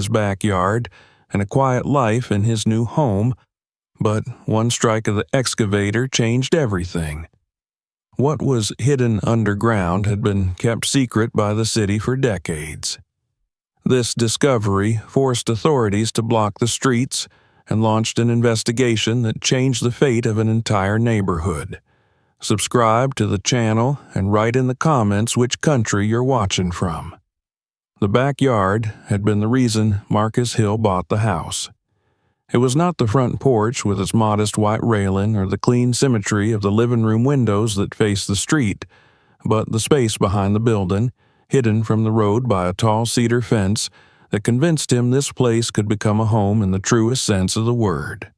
his backyard and a quiet life in his new home, but one strike of the excavator changed everything. What was hidden underground had been kept secret by the city for decades. This discovery forced authorities to block the streets and launched an investigation that changed the fate of an entire neighborhood. Subscribe to the channel and write in the comments which country you're watching from. The backyard had been the reason Marcus Hill bought the house. It was not the front porch with its modest white railing or the clean symmetry of the living room windows that faced the street, but the space behind the building, hidden from the road by a tall cedar fence, that convinced him this place could become a home in the truest sense of the word.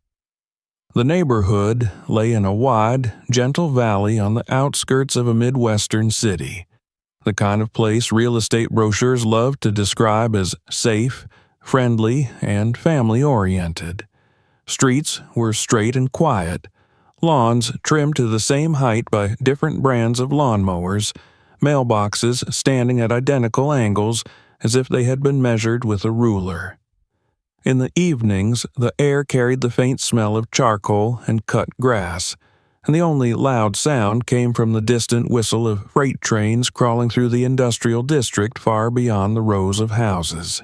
The neighborhood lay in a wide, gentle valley on the outskirts of a Midwestern city, the kind of place real estate brochures love to describe as safe, friendly, and family-oriented. Streets were straight and quiet, lawns trimmed to the same height by different brands of lawnmowers, mailboxes standing at identical angles as if they had been measured with a ruler. In the evenings, the air carried the faint smell of charcoal and cut grass, and the only loud sound came from the distant whistle of freight trains crawling through the industrial district far beyond the rows of houses.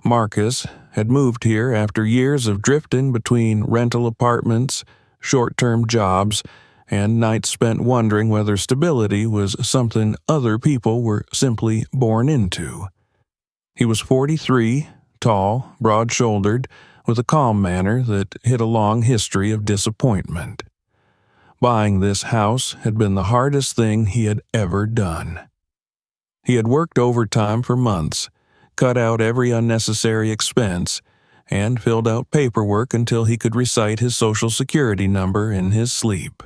Marcus had moved here after years of drifting between rental apartments, short-term jobs, and nights spent wondering whether stability was something other people were simply born into. He was 43, tall, broad-shouldered, with a calm manner that hid a long history of disappointment. Buying this house had been the hardest thing he had ever done. He had worked overtime for months, cut out every unnecessary expense, and filled out paperwork until he could recite his Social Security number in his sleep.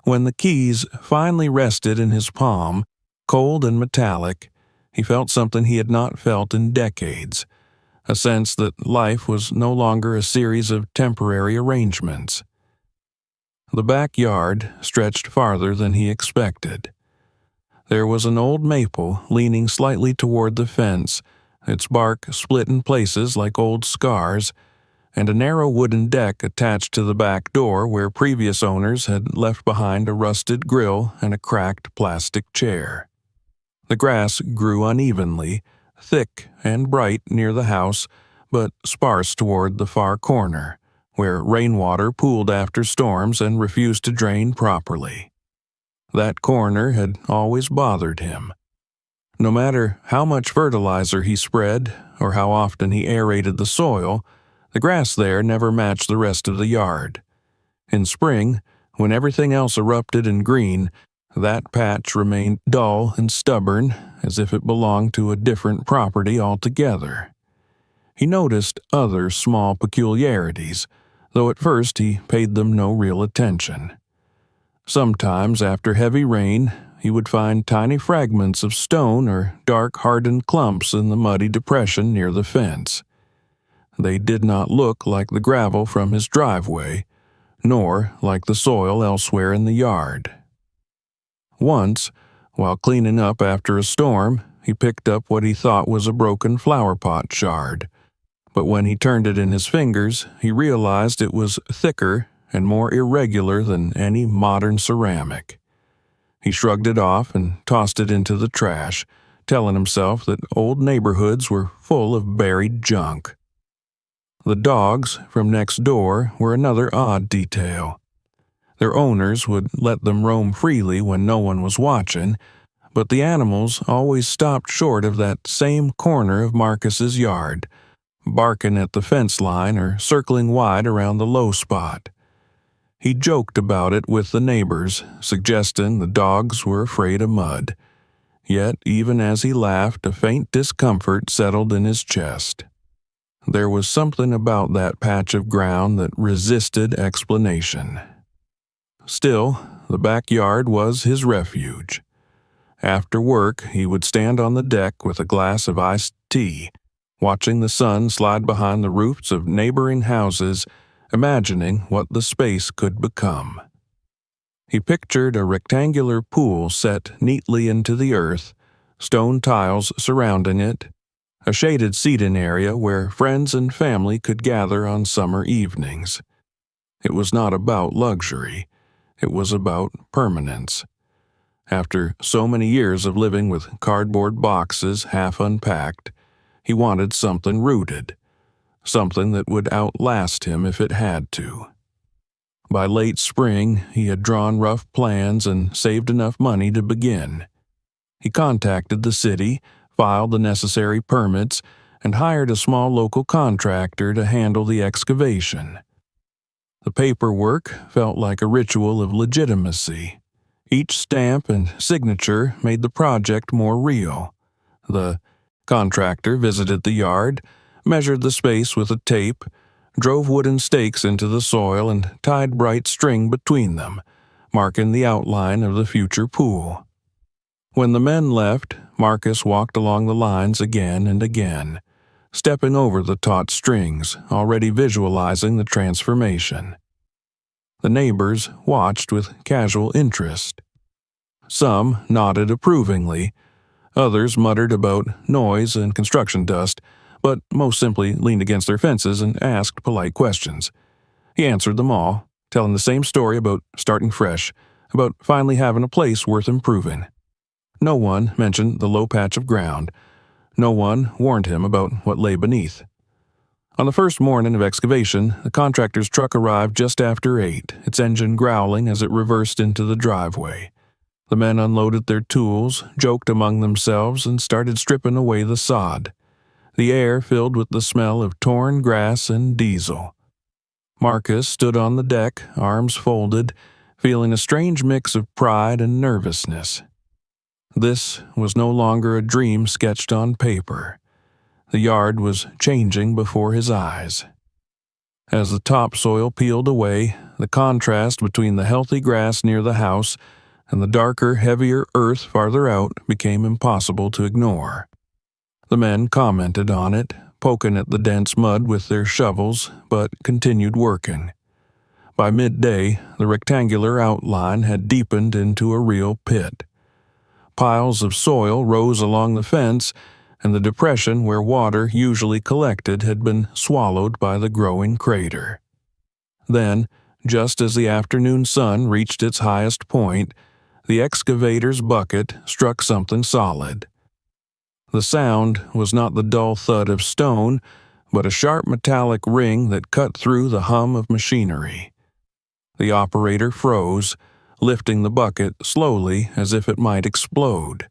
When the keys finally rested in his palm, cold and metallic, he felt something he had not felt in decades, a sense that life was no longer a series of temporary arrangements. The backyard stretched farther than he expected. There was an old maple leaning slightly toward the fence, its bark split in places like old scars, and a narrow wooden deck attached to the back door where previous owners had left behind a rusted grill and a cracked plastic chair. The grass grew unevenly, thick and bright near the house, but sparse toward the far corner, where rainwater pooled after storms and refused to drain properly. That corner had always bothered him. No matter how much fertilizer he spread or how often he aerated the soil, the grass there never matched the rest of the yard. In spring, when everything else erupted in green, that patch remained dull and stubborn, as if it belonged to a different property altogether. He noticed other small peculiarities, though at first he paid them no real attention. Sometimes, after heavy rain, he would find tiny fragments of stone or dark hardened clumps in the muddy depression near the fence. They did not look like the gravel from his driveway, nor like the soil elsewhere in the yard. Once, while cleaning up after a storm, he picked up what he thought was a broken flower pot shard, but when he turned it in his fingers, he realized it was thicker and more irregular than any modern ceramic. He shrugged it off and tossed it into the trash, telling himself that old neighborhoods were full of buried junk. The dogs from next door were another odd detail. Their owners would let them roam freely when no one was watching, but the animals always stopped short of that same corner of Marcus's yard, barking at the fence line or circling wide around the low spot. He joked about it with the neighbors, suggesting the dogs were afraid of mud. Yet, even as he laughed, a faint discomfort settled in his chest. There was something about that patch of ground that resisted explanation. Still, the backyard was his refuge. After work, he would stand on the deck with a glass of iced tea, watching the sun slide behind the roofs of neighboring houses, imagining what the space could become. He pictured a rectangular pool set neatly into the earth, stone tiles surrounding it, a shaded seating area where friends and family could gather on summer evenings. It was not about luxury. It was about permanence. After so many years of living with cardboard boxes half unpacked, he wanted something rooted, something that would outlast him if it had to. By late spring, he had drawn rough plans and saved enough money to begin. He contacted the city, filed the necessary permits, and hired a small local contractor to handle the excavation. The paperwork felt like a ritual of legitimacy. Each stamp and signature made the project more real. The contractor visited the yard, measured the space with a tape, drove wooden stakes into the soil, and tied bright string between them, marking the outline of the future pool. When the men left, Marcus walked along the lines again and again, stepping over the taut strings, already visualizing the transformation. The neighbors watched with casual interest. Some nodded approvingly, others muttered about noise and construction dust, but most simply leaned against their fences and asked polite questions. He answered them all, telling the same story about starting fresh, about finally having a place worth improving. No one mentioned the low patch of ground. No one warned him about what lay beneath. On the first morning of excavation, the contractor's truck arrived just after 8, its engine growling as it reversed into the driveway. The men unloaded their tools, joked among themselves, and started stripping away the sod. The air filled with the smell of torn grass and diesel. Marcus stood on the deck, arms folded, feeling a strange mix of pride and nervousness. This was no longer a dream sketched on paper. The yard was changing before his eyes. As the topsoil peeled away, the contrast between the healthy grass near the house and the darker, heavier earth farther out became impossible to ignore. The men commented on it, poking at the dense mud with their shovels, but continued working. By midday, the rectangular outline had deepened into a real pit. Piles of soil rose along the fence, and the depression where water usually collected had been swallowed by the growing crater. Then, just as the afternoon sun reached its highest point, the excavator's bucket struck something solid. The sound was not the dull thud of stone, but a sharp metallic ring that cut through the hum of machinery. The operator froze, lifting the bucket slowly as if it might explode.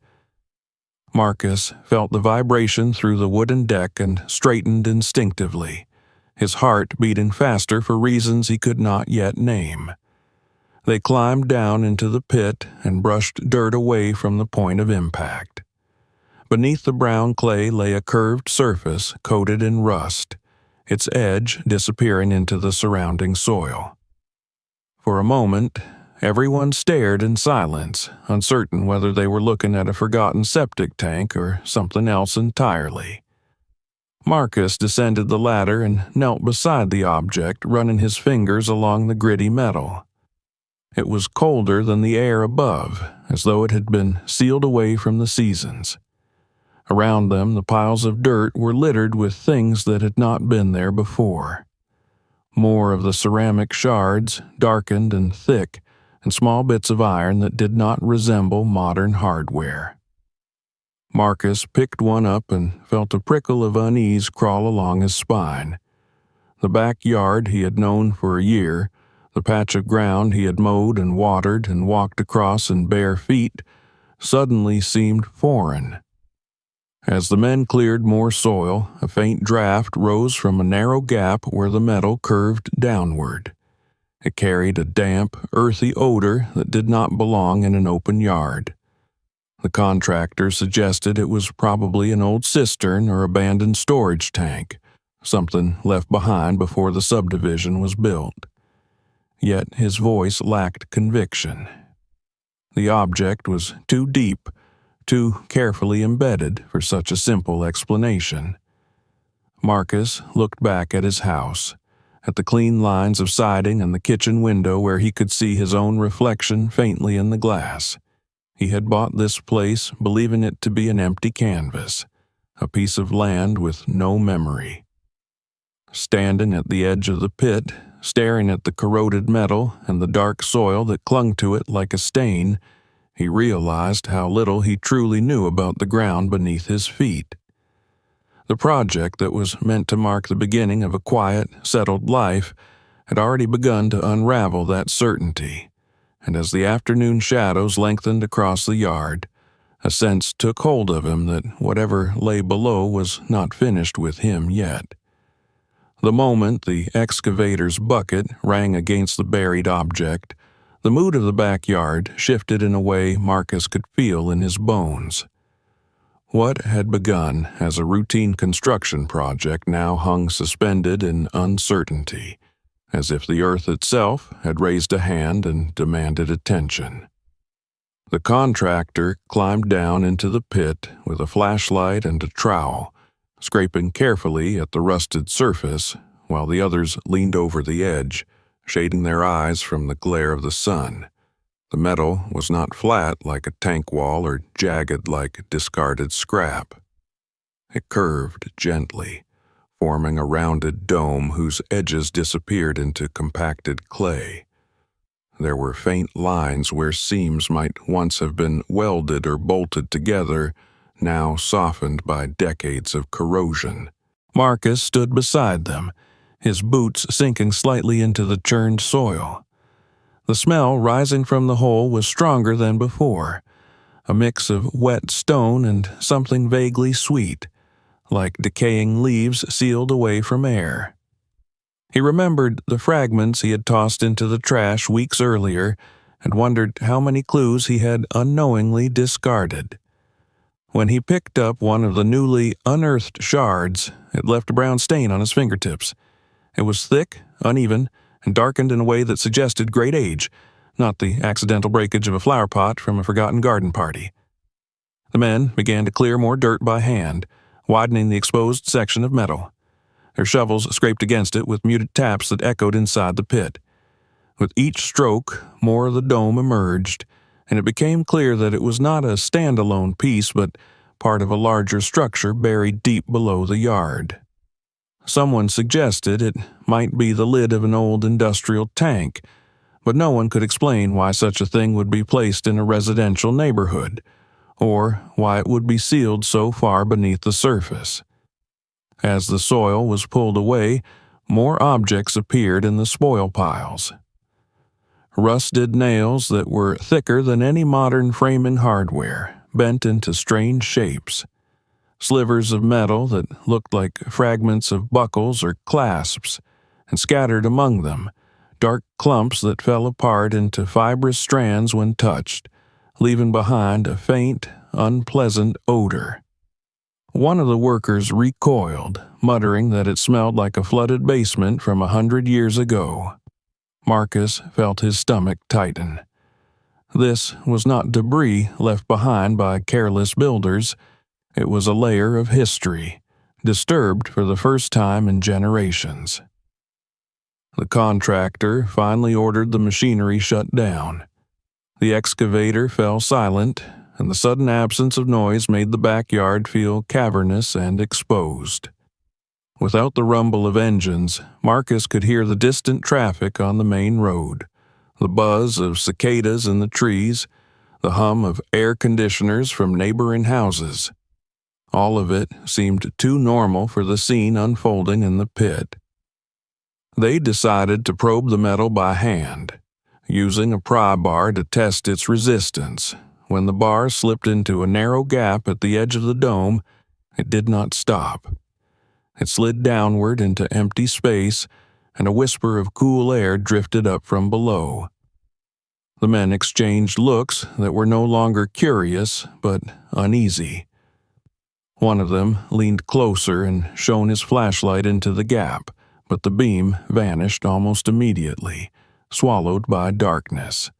Marcus felt the vibration through the wooden deck and straightened instinctively, his heart beating faster for reasons he could not yet name. They climbed down into the pit and brushed dirt away from the point of impact. Beneath the brown clay lay a curved surface coated in rust, its edge disappearing into the surrounding soil. For a moment, everyone stared in silence, uncertain whether they were looking at a forgotten septic tank or something else entirely. Marcus descended the ladder and knelt beside the object, running his fingers along the gritty metal. It was colder than the air above, as though it had been sealed away from the seasons. Around them, the piles of dirt were littered with things that had not been there before. More of the ceramic shards, darkened and thick, and small bits of iron that did not resemble modern hardware. Marcus picked one up and felt a prickle of unease crawl along his spine. The backyard he had known for a year, the patch of ground he had mowed and watered and walked across in bare feet, suddenly seemed foreign. As the men cleared more soil, a faint draft rose from a narrow gap where the metal curved downward. It carried a damp, earthy odor that did not belong in an open yard. The contractor suggested it was probably an old cistern or abandoned storage tank, something left behind before the subdivision was built. Yet his voice lacked conviction. The object was too deep, too carefully embedded for such a simple explanation. Marcus looked back at his house, at the clean lines of siding and the kitchen window where he could see his own reflection faintly in the glass. He had bought this place believing it to be an empty canvas, a piece of land with no memory. Standing at the edge of the pit, staring at the corroded metal and the dark soil that clung to it like a stain, he realized how little he truly knew about the ground beneath his feet. The project that was meant to mark the beginning of a quiet, settled life had already begun to unravel that certainty, and as the afternoon shadows lengthened across the yard, a sense took hold of him that whatever lay below was not finished with him yet. The moment the excavator's bucket rang against the buried object, the mood of the backyard shifted in a way Marcus could feel in his bones. What had begun as a routine construction project now hung suspended in uncertainty, as if the earth itself had raised a hand and demanded attention. The contractor climbed down into the pit with a flashlight and a trowel, scraping carefully at the rusted surface, while the others leaned over the edge, shading their eyes from the glare of the sun. The metal was not flat like a tank wall or jagged like discarded scrap. It curved gently, forming a rounded dome whose edges disappeared into compacted clay. There were faint lines where seams might once have been welded or bolted together, now softened by decades of corrosion. Marcus stood beside them, his boots sinking slightly into the churned soil. The smell rising from the hole was stronger than before, a mix of wet stone and something vaguely sweet, like decaying leaves sealed away from air. He remembered the fragments he had tossed into the trash weeks earlier and wondered how many clues he had unknowingly discarded. When he picked up one of the newly unearthed shards, it left a brown stain on his fingertips. It was thick, uneven, and darkened in a way that suggested great age, not the accidental breakage of a flower pot from a forgotten garden party. The men began to clear more dirt by hand, widening the exposed section of metal. Their shovels scraped against it with muted taps that echoed inside the pit. With each stroke, more of the dome emerged, and it became clear that it was not a standalone piece but part of a larger structure buried deep below the yard. Someone suggested it might be the lid of an old industrial tank, but no one could explain why such a thing would be placed in a residential neighborhood, or why it would be sealed so far beneath the surface. As the soil was pulled away, more objects appeared in the spoil piles. Rusted nails that were thicker than any modern framing hardware, bent into strange shapes. Slivers of metal that looked like fragments of buckles or clasps, and scattered among them, dark clumps that fell apart into fibrous strands when touched, leaving behind a faint, unpleasant odor. One of the workers recoiled, muttering that it smelled like a flooded basement from 100 years ago. Marcus felt his stomach tighten. This was not debris left behind by careless builders. It was a layer of history, disturbed for the first time in generations. The contractor finally ordered the machinery shut down. The excavator fell silent, and the sudden absence of noise made the backyard feel cavernous and exposed. Without the rumble of engines, Marcus could hear the distant traffic on the main road, the buzz of cicadas in the trees, the hum of air conditioners from neighboring houses. All of it seemed too normal for the scene unfolding in the pit. They decided to probe the metal by hand, using a pry bar to test its resistance. When the bar slipped into a narrow gap at the edge of the dome, it did not stop. It slid downward into empty space, and a whisper of cool air drifted up from below. The men exchanged looks that were no longer curious, but uneasy. One of them leaned closer and shone his flashlight into the gap, but the beam vanished almost immediately, swallowed by darkness.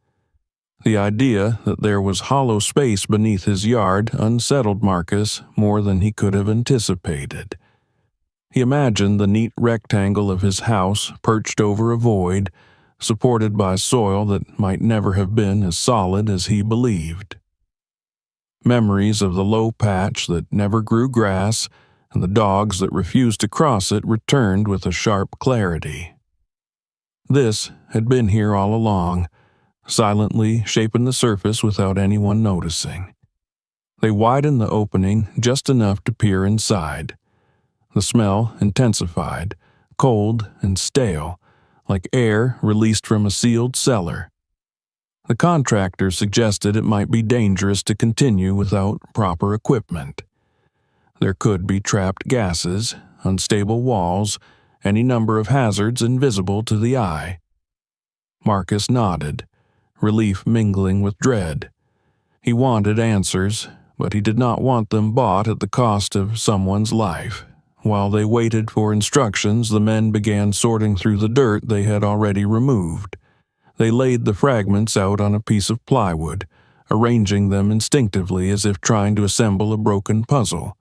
The idea that there was hollow space beneath his yard unsettled Marcus more than he could have anticipated. He imagined the neat rectangle of his house perched over a void, supported by soil that might never have been as solid as he believed. Memories of the low patch that never grew grass and the dogs that refused to cross it returned with a sharp clarity. This had been here all along, silently shaping the surface without anyone noticing. They widened the opening just enough to peer inside. The smell intensified, cold and stale, like air released from a sealed cellar. The contractor suggested it might be dangerous to continue without proper equipment. There could be trapped gases, unstable walls, any number of hazards invisible to the eye. Marcus nodded, relief mingling with dread. He wanted answers, but he did not want them bought at the cost of someone's life. While they waited for instructions, the men began sorting through the dirt they had already removed. They laid the fragments out on a piece of plywood, arranging them instinctively as if trying to assemble a broken puzzle.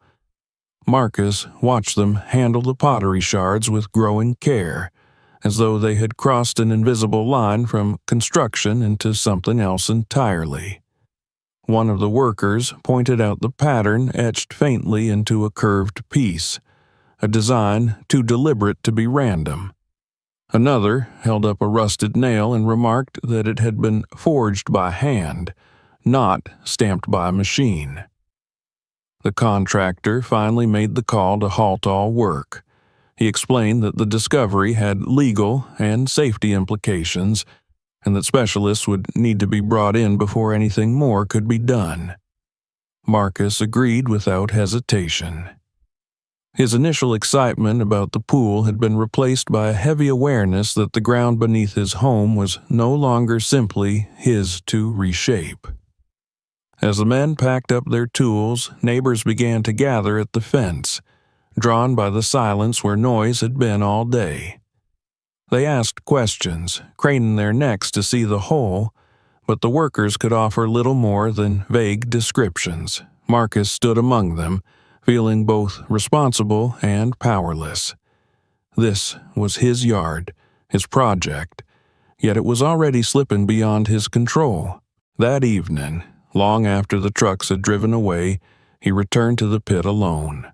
Marcus watched them handle the pottery shards with growing care, as though they had crossed an invisible line from construction into something else entirely. One of the workers pointed out the pattern etched faintly into a curved piece, a design too deliberate to be random. Another held up a rusted nail and remarked that it had been forged by hand, not stamped by a machine. The contractor finally made the call to halt all work. He explained that the discovery had legal and safety implications, and that specialists would need to be brought in before anything more could be done. Marcus agreed without hesitation. His initial excitement about the pool had been replaced by a heavy awareness that the ground beneath his home was no longer simply his to reshape. As the men packed up their tools, neighbors began to gather at the fence, drawn by the silence where noise had been all day. They asked questions, craning their necks to see the hole, but the workers could offer little more than vague descriptions. Marcus stood among them, feeling both responsible and powerless. This was his yard, his project, yet it was already slipping beyond his control. That evening, long after the trucks had driven away, he returned to the pit alone.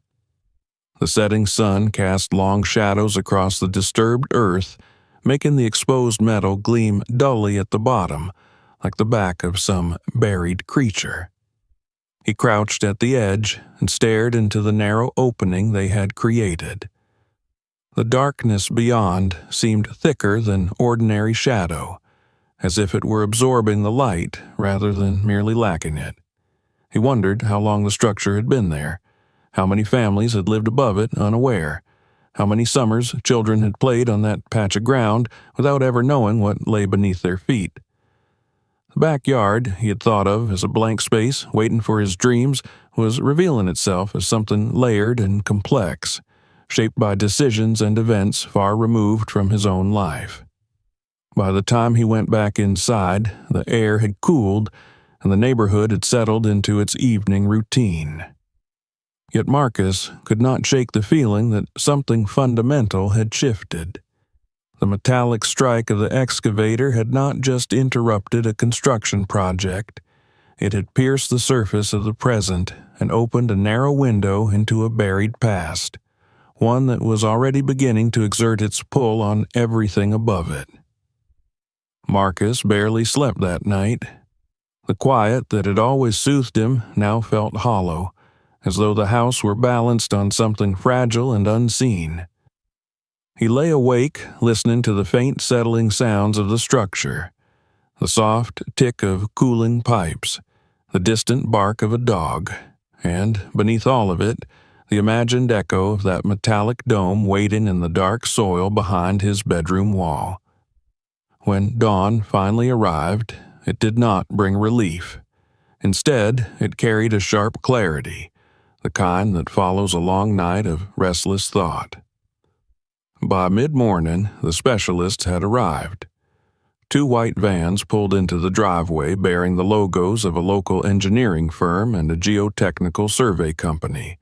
The setting sun cast long shadows across the disturbed earth, making the exposed metal gleam dully at the bottom, like the back of some buried creature. He crouched at the edge and stared into the narrow opening they had created. The darkness beyond seemed thicker than ordinary shadow, as if it were absorbing the light rather than merely lacking it. He wondered how long the structure had been there, how many families had lived above it unaware, how many summers children had played on that patch of ground without ever knowing what lay beneath their feet. The backyard he had thought of as a blank space waiting for his dreams was revealing itself as something layered and complex, shaped by decisions and events far removed from his own life. By the time he went back inside, the air had cooled and the neighborhood had settled into its evening routine. Yet Marcus could not shake the feeling that something fundamental had shifted. The metallic strike of the excavator had not just interrupted a construction project, it had pierced the surface of the present and opened a narrow window into a buried past, one that was already beginning to exert its pull on everything above it. Marcus barely slept that night. The quiet that had always soothed him now felt hollow, as though the house were balanced on something fragile and unseen. He lay awake, listening to the faint settling sounds of the structure, the soft tick of cooling pipes, the distant bark of a dog, and, beneath all of it, the imagined echo of that metallic dome waiting in the dark soil behind his bedroom wall. When dawn finally arrived, it did not bring relief. Instead, it carried a sharp clarity, the kind that follows a long night of restless thought. By mid-morning, the specialists had arrived. 2 white vans pulled into the driveway bearing the logos of a local engineering firm and a geotechnical survey company.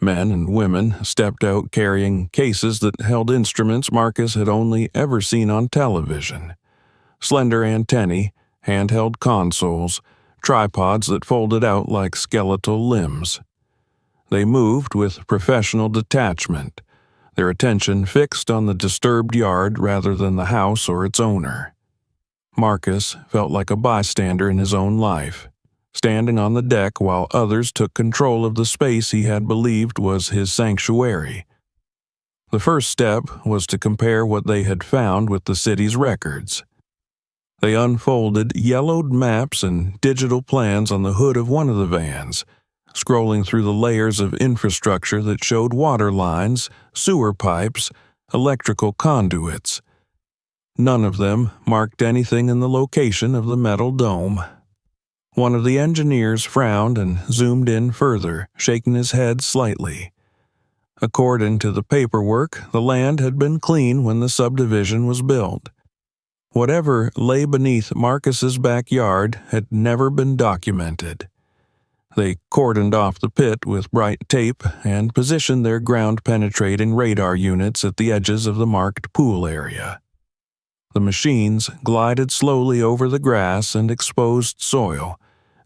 Men and women stepped out carrying cases that held instruments Marcus had only ever seen on television. Slender antennae, handheld consoles, tripods that folded out like skeletal limbs. They moved with professional detachment, their attention fixed on the disturbed yard rather than the house or its owner. Marcus felt like a bystander in his own life, standing on the deck while others took control of the space he had believed was his sanctuary. The first step was to compare what they had found with the city's records. They unfolded yellowed maps and digital plans on the hood of one of the vans, scrolling through the layers of infrastructure that showed water lines, sewer pipes, electrical conduits. None of them marked anything in the location of the metal dome. One of the engineers frowned and zoomed in further, shaking his head slightly. According to the paperwork, the land had been clean when the subdivision was built. Whatever lay beneath Marcus's backyard had never been documented. They cordoned off the pit with bright tape and positioned their ground-penetrating radar units at the edges of the marked pool area. The machines glided slowly over the grass and exposed soil,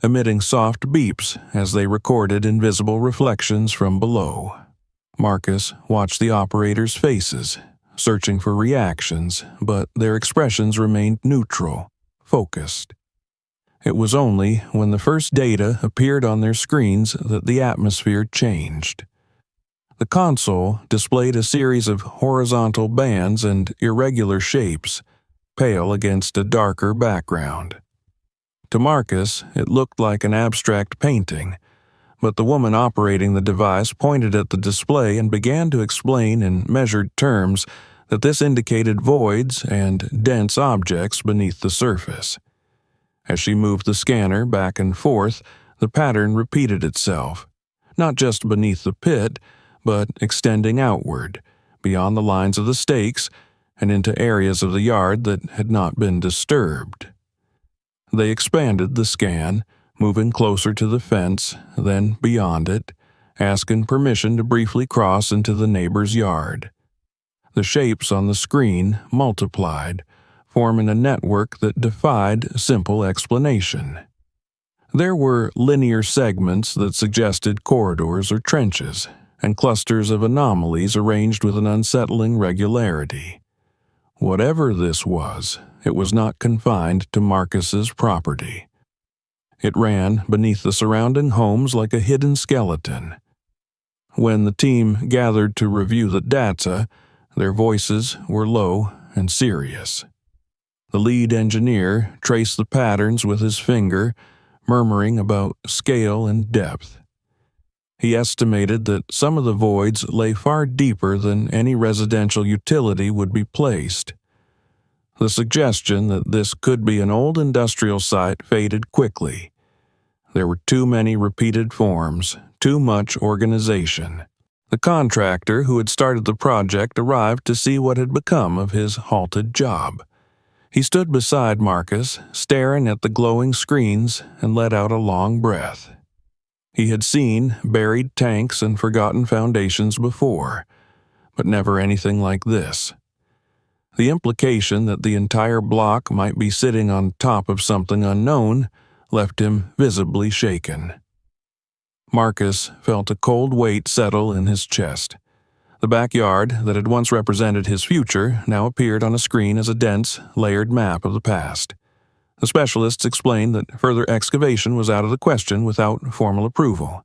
emitting soft beeps as they recorded invisible reflections from below. Marcus watched the operators' faces, searching for reactions, but their expressions remained neutral, focused. It was only when the first data appeared on their screens that the atmosphere changed. The console displayed a series of horizontal bands and irregular shapes, pale against a darker background. To Marcus, it looked like an abstract painting, but the woman operating the device pointed at the display and began to explain in measured terms that this indicated voids and dense objects beneath the surface. As she moved the scanner back and forth, the pattern repeated itself, not just beneath the pit, but extending outward, beyond the lines of the stakes, and into areas of the yard that had not been disturbed. They expanded the scan, moving closer to the fence, then beyond it, asking permission to briefly cross into the neighbor's yard. The shapes on the screen multiplied, forming a network that defied simple explanation. There were linear segments that suggested corridors or trenches, and clusters of anomalies arranged with an unsettling regularity. Whatever this was, it was not confined to Marcus's property. It ran beneath the surrounding homes like a hidden skeleton. When the team gathered to review the data, their voices were low and serious. The lead engineer traced the patterns with his finger, murmuring about scale and depth. He estimated that some of the voids lay far deeper than any residential utility would be placed. The suggestion that this could be an old industrial site faded quickly. There were too many repeated forms, too much organization. The contractor who had started the project arrived to see what had become of his halted job. He stood beside Marcus, staring at the glowing screens, and let out a long breath. He had seen buried tanks and forgotten foundations before, but never anything like this. The implication that the entire block might be sitting on top of something unknown left him visibly shaken. Marcus felt a cold weight settle in his chest. The backyard that had once represented his future now appeared on a screen as a dense, layered map of the past. The specialists explained that further excavation was out of the question without formal approval.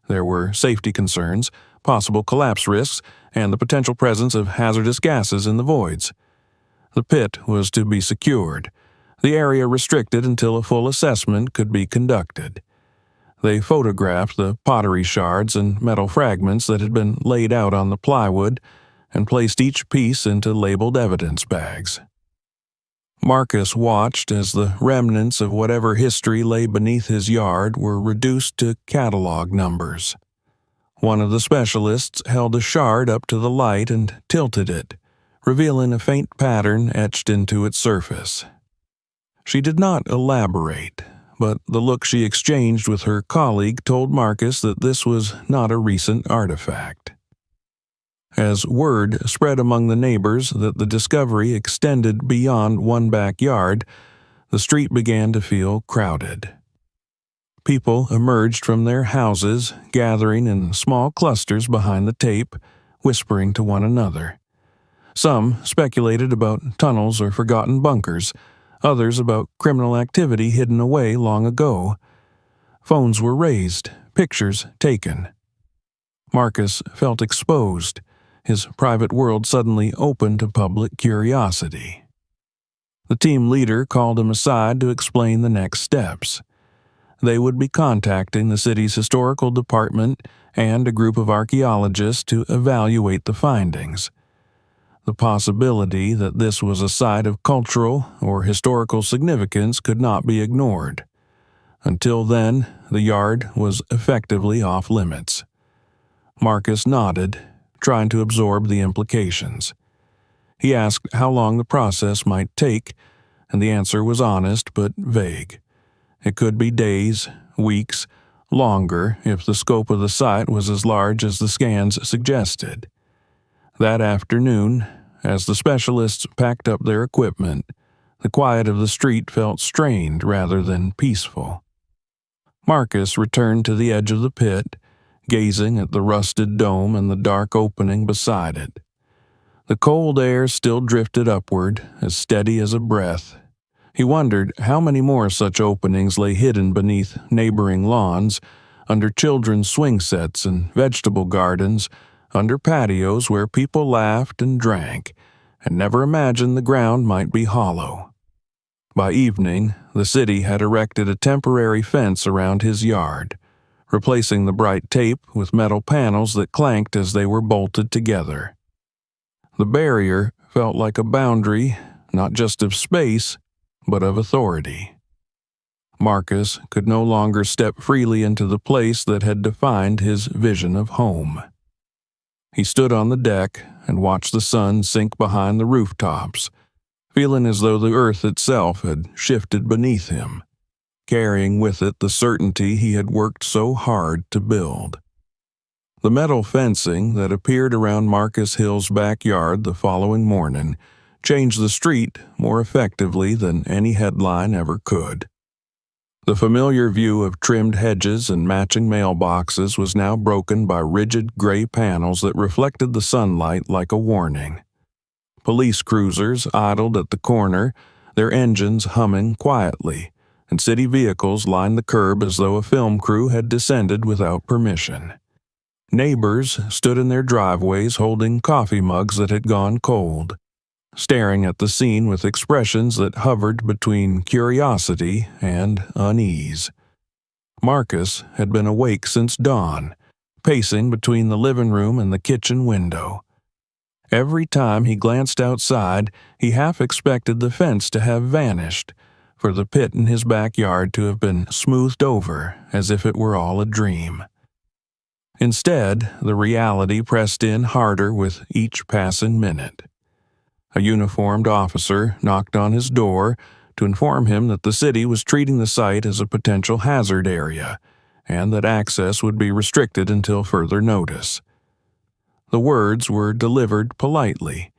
There were safety concerns, possible collapse risks, and the potential presence of hazardous gases in the voids. The pit was to be secured, the area restricted until a full assessment could be conducted. They photographed the pottery shards and metal fragments that had been laid out on the plywood and placed each piece into labeled evidence bags. Marcus watched as the remnants of whatever history lay beneath his yard were reduced to catalog numbers. One of the specialists held a shard up to the light and tilted it, revealing a faint pattern etched into its surface. She did not elaborate, but the look she exchanged with her colleague told Marcus that this was not a recent artifact. As word spread among the neighbors that the discovery extended beyond one backyard, the street began to feel crowded. People emerged from their houses, gathering in small clusters behind the tape, whispering to one another. Some speculated about tunnels or forgotten bunkers, others about criminal activity hidden away long ago. Phones were raised, pictures taken. Marcus felt exposed, his private world suddenly open to public curiosity. The team leader called him aside to explain the next steps. They would be contacting the city's historical department and a group of archaeologists to evaluate the findings. The possibility that this was a site of cultural or historical significance could not be ignored. Until then, the yard was effectively off limits. Marcus nodded, trying to absorb the implications. He asked how long the process might take, and the answer was honest but vague. It could be days, weeks, longer if the scope of the site was as large as the scans suggested. That afternoon, as the specialists packed up their equipment, the quiet of the street felt strained rather than peaceful. Marcus returned to the edge of the pit, gazing at the rusted dome and the dark opening beside it. The cold air still drifted upward, as steady as a breath. He wondered how many more such openings lay hidden beneath neighboring lawns, under children's swing sets and vegetable gardens, under patios where people laughed and drank, and never imagined the ground might be hollow. By evening, the city had erected a temporary fence around his yard, replacing the bright tape with metal panels that clanked as they were bolted together. The barrier felt like a boundary, not just of space, but of authority. Marcus could no longer step freely into the place that had defined his vision of home. He stood on the deck and watched the sun sink behind the rooftops, feeling as though the earth itself had shifted beneath him, carrying with it the certainty he had worked so hard to build. The metal fencing that appeared around Marcus Hill's backyard the following morning changed the street more effectively than any headline ever could. The familiar view of trimmed hedges and matching mailboxes was now broken by rigid gray panels that reflected the sunlight like a warning. Police cruisers idled at the corner, their engines humming quietly, and city vehicles lined the curb as though a film crew had descended without permission. Neighbors stood in their driveways holding coffee mugs that had gone cold, staring at the scene with expressions that hovered between curiosity and unease. Marcus had been awake since dawn, pacing between the living room and the kitchen window. Every time he glanced outside, he half expected the fence to have vanished, for the pit in his backyard to have been smoothed over as if it were all a dream. Instead, the reality pressed in harder with each passing minute. A uniformed officer knocked on his door to inform him that the city was treating the site as a potential hazard area, and that access would be restricted until further notice. The words were delivered politely,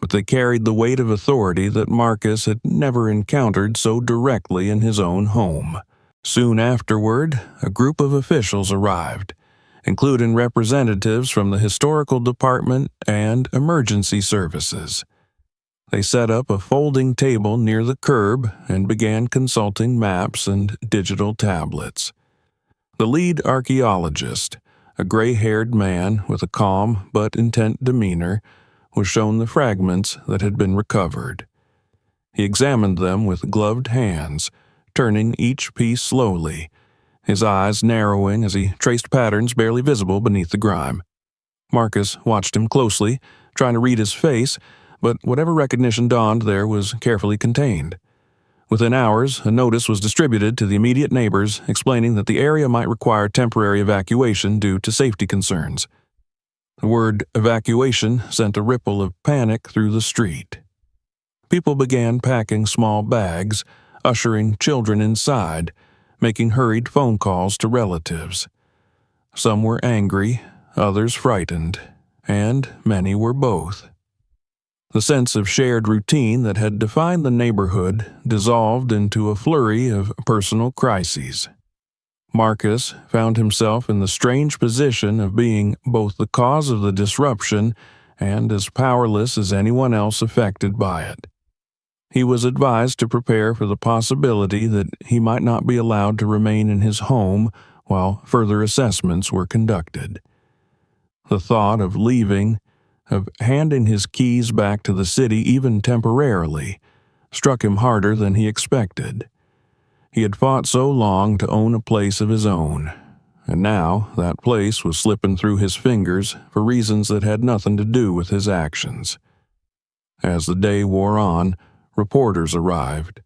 but they carried the weight of authority that Marcus had never encountered so directly in his own home. Soon afterward, a group of officials arrived, including representatives from the historical department and emergency services. They set up a folding table near the curb and began consulting maps and digital tablets. The lead archaeologist, a gray-haired man with a calm but intent demeanor, was shown the fragments that had been recovered. He examined them with gloved hands, turning each piece slowly, his eyes narrowing as he traced patterns barely visible beneath the grime. Marcus watched him closely, trying to read his face, but whatever recognition dawned there was carefully contained. Within hours, a notice was distributed to the immediate neighbors explaining that the area might require temporary evacuation due to safety concerns. The word evacuation sent a ripple of panic through the street. People began packing small bags, ushering children inside, making hurried phone calls to relatives. Some were angry, others frightened, and many were both. The sense of shared routine that had defined the neighborhood dissolved into a flurry of personal crises. Marcus found himself in the strange position of being both the cause of the disruption and as powerless as anyone else affected by it. He was advised to prepare for the possibility that he might not be allowed to remain in his home while further assessments were conducted. The thought of leaving, of handing his keys back to the city even temporarily, struck him harder than he expected. He had fought so long to own a place of his own, and now that place was slipping through his fingers for reasons that had nothing to do with his actions. As the day wore on, reporters arrived.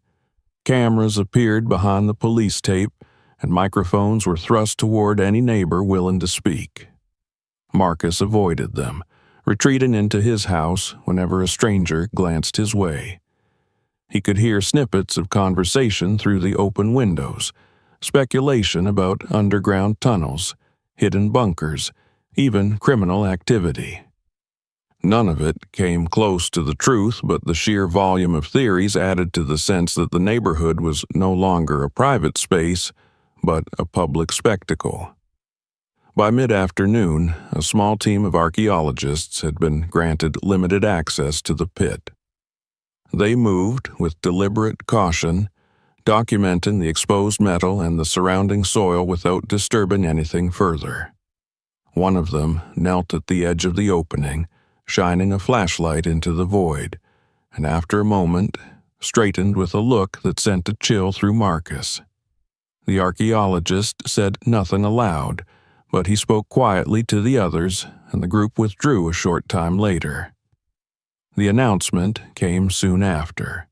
Cameras appeared behind the police tape, and microphones were thrust toward any neighbor willing to speak. Marcus avoided them, retreating into his house whenever a stranger glanced his way. He could hear snippets of conversation through the open windows, speculation about underground tunnels, hidden bunkers, even criminal activity. None of it came close to the truth, but the sheer volume of theories added to the sense that the neighborhood was no longer a private space, but a public spectacle. By mid-afternoon, a small team of archaeologists had been granted limited access to the pit. They moved with deliberate caution, documenting the exposed metal and the surrounding soil without disturbing anything further. One of them knelt at the edge of the opening, shining a flashlight into the void, and after a moment, straightened with a look that sent a chill through Marcus. The archaeologist said nothing aloud, but he spoke quietly to the others, and the group withdrew a short time later. The announcement came soon after.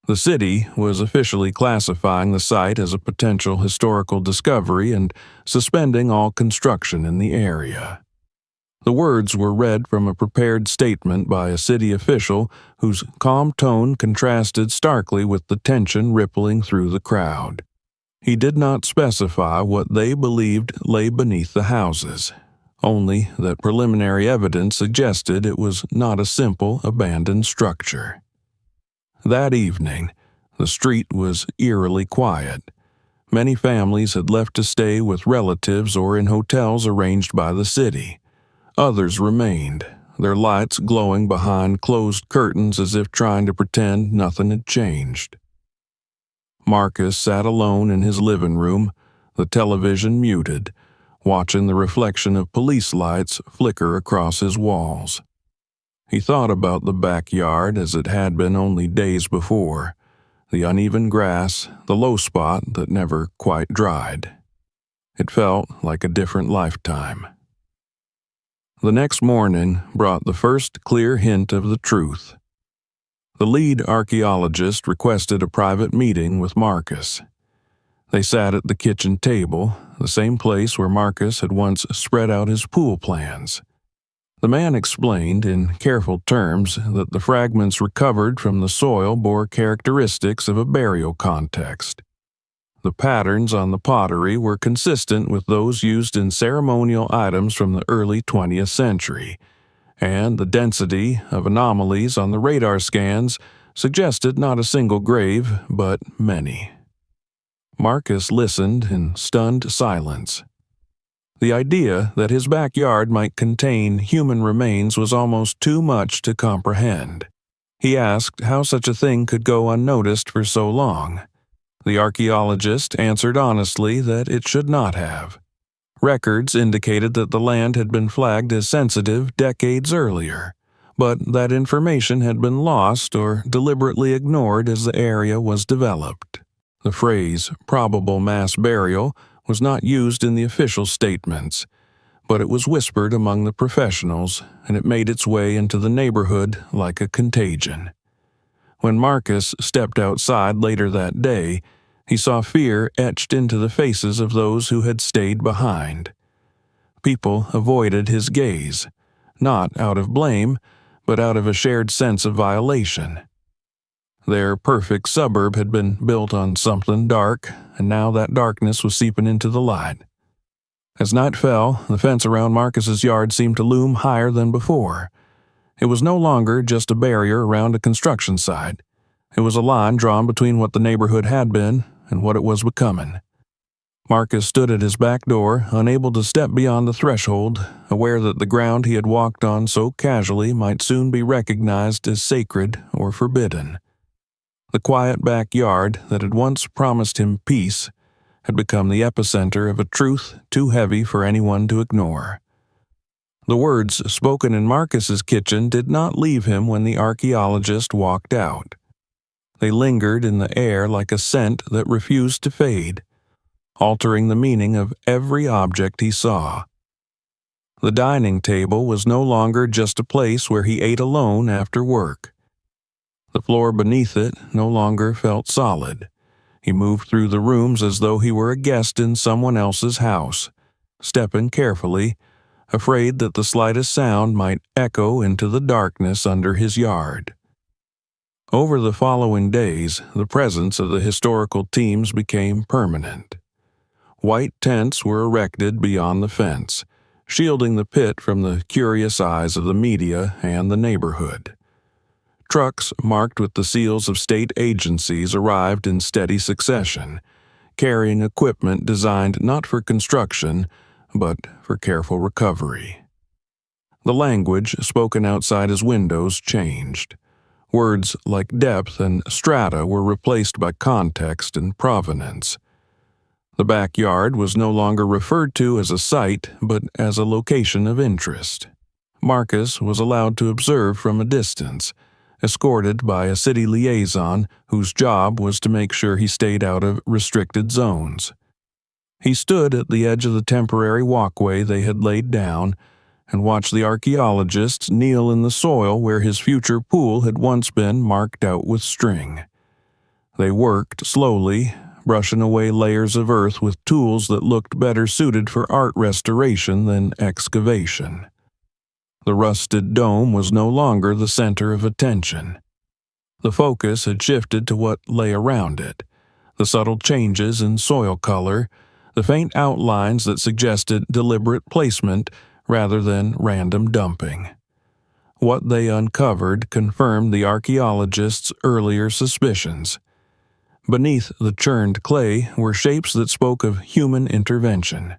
The city was officially classifying the site as a potential historical discovery and suspending all construction in the area. The words were read from a prepared statement by a city official whose calm tone contrasted starkly with the tension rippling through the crowd. He did not specify what they believed lay beneath the houses, only that preliminary evidence suggested it was not a simple, abandoned structure. That evening, the street was eerily quiet. Many families had left to stay with relatives or in hotels arranged by the city. Others remained, their lights glowing behind closed curtains as if trying to pretend nothing had changed. Marcus sat alone in his living room, the television muted, watching the reflection of police lights flicker across his walls. He thought about the backyard as it had been only days before, the uneven grass, the low spot that never quite dried. It felt like a different lifetime. The next morning brought the first clear hint of the truth. The lead archaeologist requested a private meeting with Marcus. They sat at the kitchen table, the same place where Marcus had once spread out his pool plans. The man explained in careful terms that the fragments recovered from the soil bore characteristics of a burial context. The patterns on the pottery were consistent with those used in ceremonial items from the early 20th century, and the density of anomalies on the radar scans suggested not a single grave, but many. Marcus listened in stunned silence. The idea that his backyard might contain human remains was almost too much to comprehend. He asked how such a thing could go unnoticed for so long. The archaeologist answered honestly that it should not have. Records indicated that the land had been flagged as sensitive decades earlier, but that information had been lost or deliberately ignored as the area was developed. The phrase "probable mass burial" was not used in the official statements, but it was whispered among the professionals, and it made its way into the neighborhood like a contagion. When Marcus stepped outside later that day, he saw fear etched into the faces of those who had stayed behind. People avoided his gaze, not out of blame, but out of a shared sense of violation. Their perfect suburb had been built on something dark, and now that darkness was seeping into the light. As night fell, the fence around Marcus's yard seemed to loom higher than before. It was no longer just a barrier around a construction site. It was a line drawn between what the neighborhood had been and what it was becoming. Marcus stood at his back door, unable to step beyond the threshold, aware that the ground he had walked on so casually might soon be recognized as sacred or forbidden. The quiet backyard that had once promised him peace had become the epicenter of a truth too heavy for anyone to ignore. The words spoken in Marcus's kitchen did not leave him when the archaeologist walked out. They lingered in the air like a scent that refused to fade, altering the meaning of every object he saw. The dining table was no longer just a place where he ate alone after work. The floor beneath it no longer felt solid. He moved through the rooms as though he were a guest in someone else's house, stepping carefully, afraid that the slightest sound might echo into the darkness under his yard. Over the following days, the presence of the historical teams became permanent. White tents were erected beyond the fence, shielding the pit from the curious eyes of the media and the neighborhood. Trucks marked with the seals of state agencies arrived in steady succession, carrying equipment designed not for construction, but for careful recovery. The language spoken outside his windows changed. Words like depth and strata were replaced by context and provenance. The backyard was no longer referred to as a site, but as a location of interest. Marcus was allowed to observe from a distance, escorted by a city liaison whose job was to make sure he stayed out of restricted zones. He stood at the edge of the temporary walkway they had laid down and watched the archaeologists kneel in the soil where his future pool had once been marked out with string. They worked slowly, brushing away layers of earth with tools that looked better suited for art restoration than excavation. The rusted dome was no longer the center of attention. The focus had shifted to what lay around it, the subtle changes in soil color, the faint outlines that suggested deliberate placement rather than random dumping. What they uncovered confirmed the archaeologists' earlier suspicions. Beneath the churned clay were shapes that spoke of human intervention.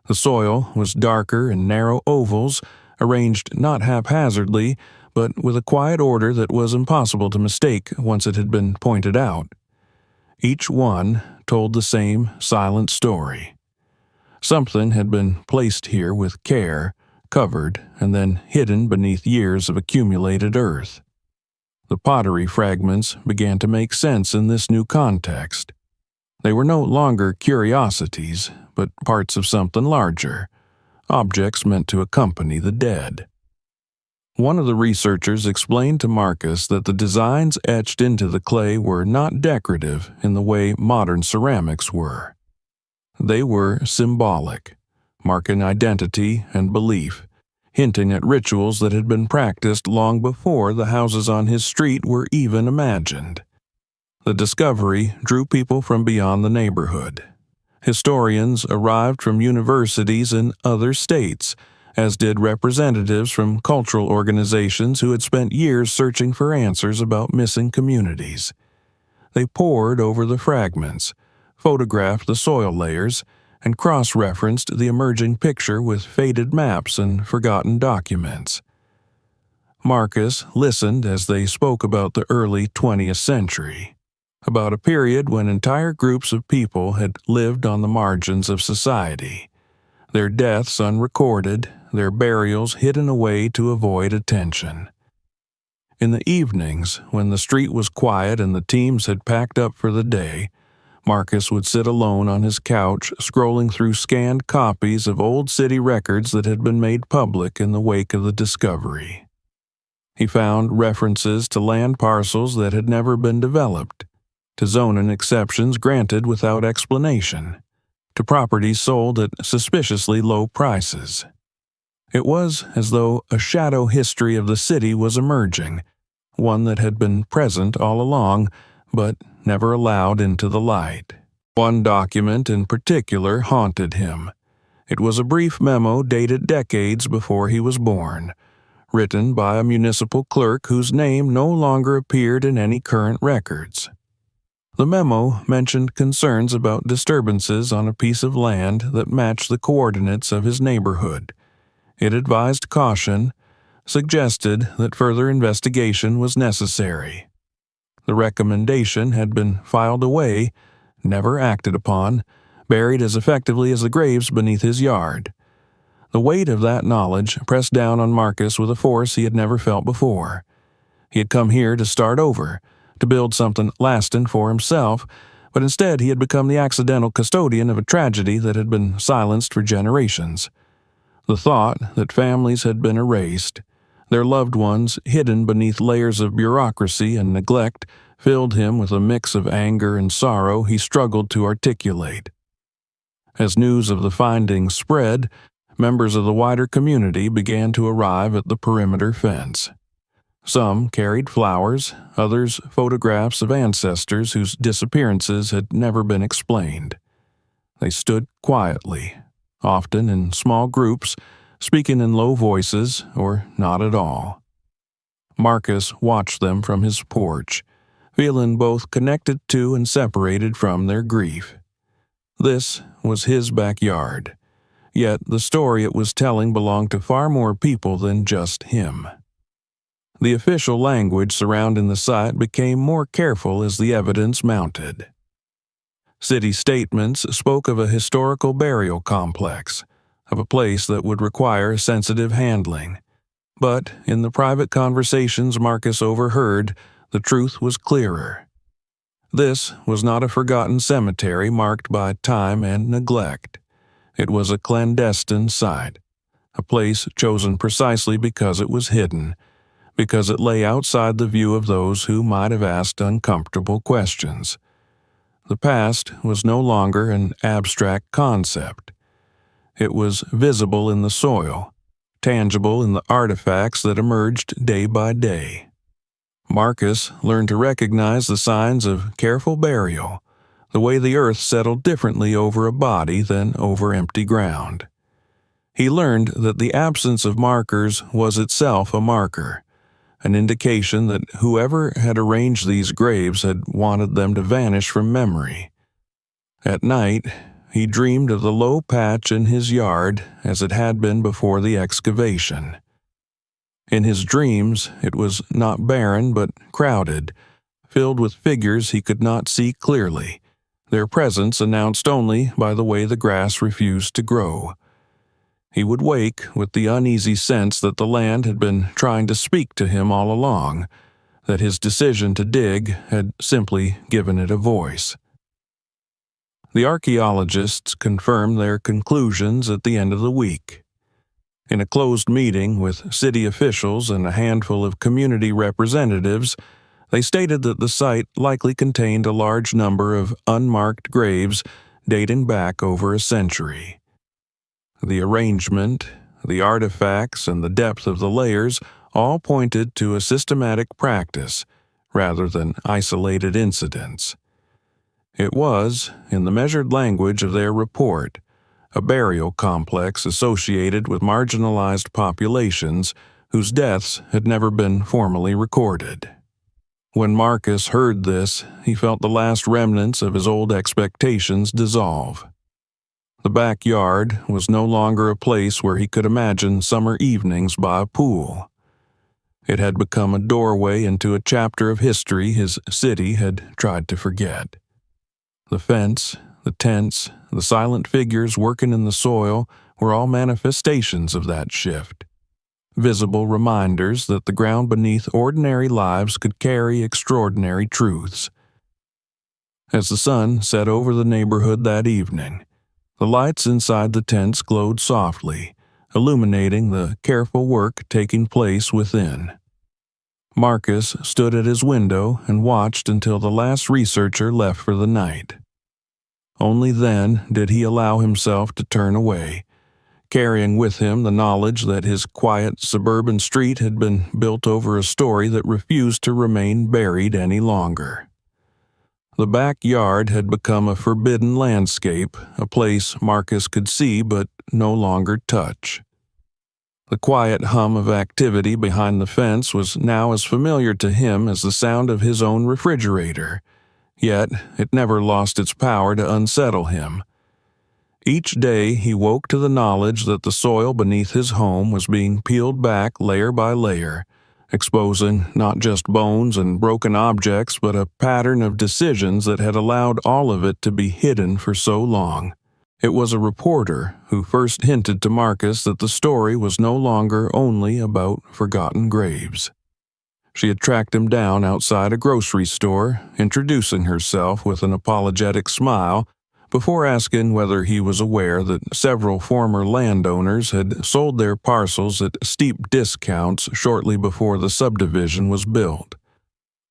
The soil was darker in narrow ovals, arranged not haphazardly, but with a quiet order that was impossible to mistake once it had been pointed out. Each one told the same silent story. Something had been placed here with care, covered, and then hidden beneath years of accumulated earth. The pottery fragments began to make sense in this new context. They were no longer curiosities, but parts of something larger, objects meant to accompany the dead. One of the researchers explained to Marcus that the designs etched into the clay were not decorative in the way modern ceramics were. They were symbolic, marking identity and belief, hinting at rituals that had been practiced long before the houses on his street were even imagined. The discovery drew people from beyond the neighborhood. Historians arrived from universities in other states, as did representatives from cultural organizations who had spent years searching for answers about missing communities. They pored over the fragments, photographed the soil layers, and cross-referenced the emerging picture with faded maps and forgotten documents. Marcus listened as they spoke about the early 20th century, about a period when entire groups of people had lived on the margins of society, their deaths unrecorded, their burials hidden away to avoid attention. In the evenings, when the street was quiet and the teams had packed up for the day, Marcus would sit alone on his couch, scrolling through scanned copies of old city records that had been made public in the wake of the discovery. He found references to land parcels that had never been developed, to zoning exceptions granted without explanation, to properties sold at suspiciously low prices. It was as though a shadow history of the city was emerging, one that had been present all along, but never allowed into the light. One document in particular haunted him. It was a brief memo dated decades before he was born, written by a municipal clerk whose name no longer appeared in any current records. The memo mentioned concerns about disturbances on a piece of land that matched the coordinates of his neighborhood. It advised caution, suggested that further investigation was necessary. The recommendation had been filed away, never acted upon, buried as effectively as the graves beneath his yard. The weight of that knowledge pressed down on Marcus with a force he had never felt before. He had come here to start over, to build something lasting for himself, but instead he had become the accidental custodian of a tragedy that had been silenced for generations. The thought that families had been erased, their loved ones hidden beneath layers of bureaucracy and neglect, filled him with a mix of anger and sorrow he struggled to articulate. As news of the findings spread, members of the wider community began to arrive at the perimeter fence. Some carried flowers, others photographs of ancestors whose disappearances had never been explained. They stood quietly, often in small groups, speaking in low voices or not at all. Marcus watched them from his porch, feeling both connected to and separated from their grief. This was his backyard, yet the story it was telling belonged to far more people than just him. The official language surrounding the site became more careful as the evidence mounted. City statements spoke of a historical burial complex, of a place that would require sensitive handling. But in the private conversations Marcus overheard, the truth was clearer. This was not a forgotten cemetery marked by time and neglect. It was a clandestine site, a place chosen precisely because it was hidden, because it lay outside the view of those who might have asked uncomfortable questions. The past was no longer an abstract concept. It was visible in the soil, tangible in the artifacts that emerged day by day. Marcus learned to recognize the signs of careful burial, the way the earth settled differently over a body than over empty ground. He learned that the absence of markers was itself a marker, an indication that whoever had arranged these graves had wanted them to vanish from memory. At night, he dreamed of the low patch in his yard as it had been before the excavation. In his dreams, it was not barren but crowded, filled with figures he could not see clearly, their presence announced only by the way the grass refused to grow. He would wake with the uneasy sense that the land had been trying to speak to him all along, that his decision to dig had simply given it a voice. The archaeologists confirmed their conclusions at the end of the week. In a closed meeting with city officials and a handful of community representatives, they stated that the site likely contained a large number of unmarked graves dating back over a century. The arrangement, the artifacts, and the depth of the layers all pointed to a systematic practice rather than isolated incidents. It was, in the measured language of their report, a burial complex associated with marginalized populations whose deaths had never been formally recorded. When Marcus heard this, he felt the last remnants of his old expectations dissolve. The backyard was no longer a place where he could imagine summer evenings by a pool. It had become a doorway into a chapter of history his city had tried to forget. The fence, the tents, the silent figures working in the soil were all manifestations of that shift, visible reminders that the ground beneath ordinary lives could carry extraordinary truths. As the sun set over the neighborhood that evening, the lights inside the tents glowed softly, illuminating the careful work taking place within. Marcus stood at his window and watched until the last researcher left for the night. Only then did he allow himself to turn away, carrying with him the knowledge that his quiet suburban street had been built over a story that refused to remain buried any longer. The backyard had become a forbidden landscape, a place Marcus could see but no longer touch. The quiet hum of activity behind the fence was now as familiar to him as the sound of his own refrigerator, Yet it never lost its power to unsettle him. Each day he woke to the knowledge that the soil beneath his home was being peeled back layer by layer, exposing not just bones and broken objects, but a pattern of decisions that had allowed all of it to be hidden for so long. It was a reporter who first hinted to Marcus that the story was no longer only about forgotten graves. She had tracked him down outside a grocery store, introducing herself with an apologetic smile, before asking whether he was aware that several former landowners had sold their parcels at steep discounts shortly before the subdivision was built.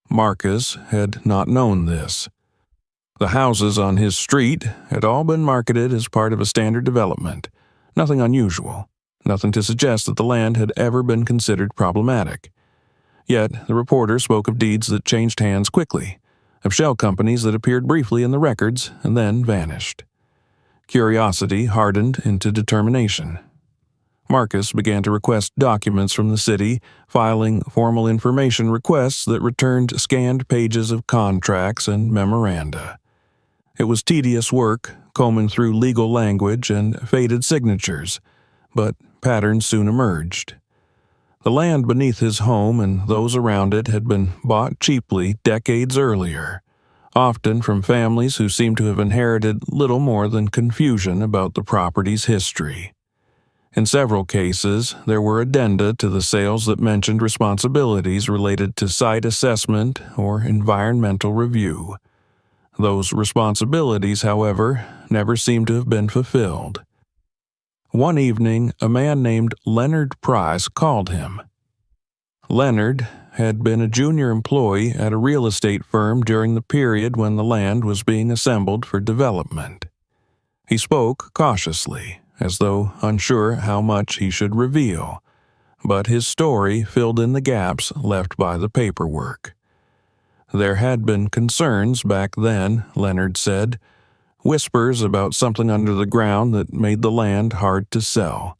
Marcus had not known this. The houses on his street had all been marketed as part of a standard development, nothing unusual, nothing to suggest that the land had ever been considered problematic. Yet the reporter spoke of deeds that changed hands quickly, of shell companies that appeared briefly in the records and then vanished. Curiosity hardened into determination. Marcus began to request documents from the city, filing formal information requests that returned scanned pages of contracts and memoranda. It was tedious work, combing through legal language and faded signatures, but patterns soon emerged. The land beneath his home and those around it had been bought cheaply decades earlier, often from families who seemed to have inherited little more than confusion about the property's history. In several cases, there were addenda to the sales that mentioned responsibilities related to site assessment or environmental review. Those responsibilities, however, never seemed to have been fulfilled. One evening, a man named Leonard Price called him. Leonard had been a junior employee at a real estate firm during the period when the land was being assembled for development. He spoke cautiously, as though unsure how much he should reveal, but his story filled in the gaps left by the paperwork. There had been concerns back then, Leonard said, whispers about something under the ground that made the land hard to sell.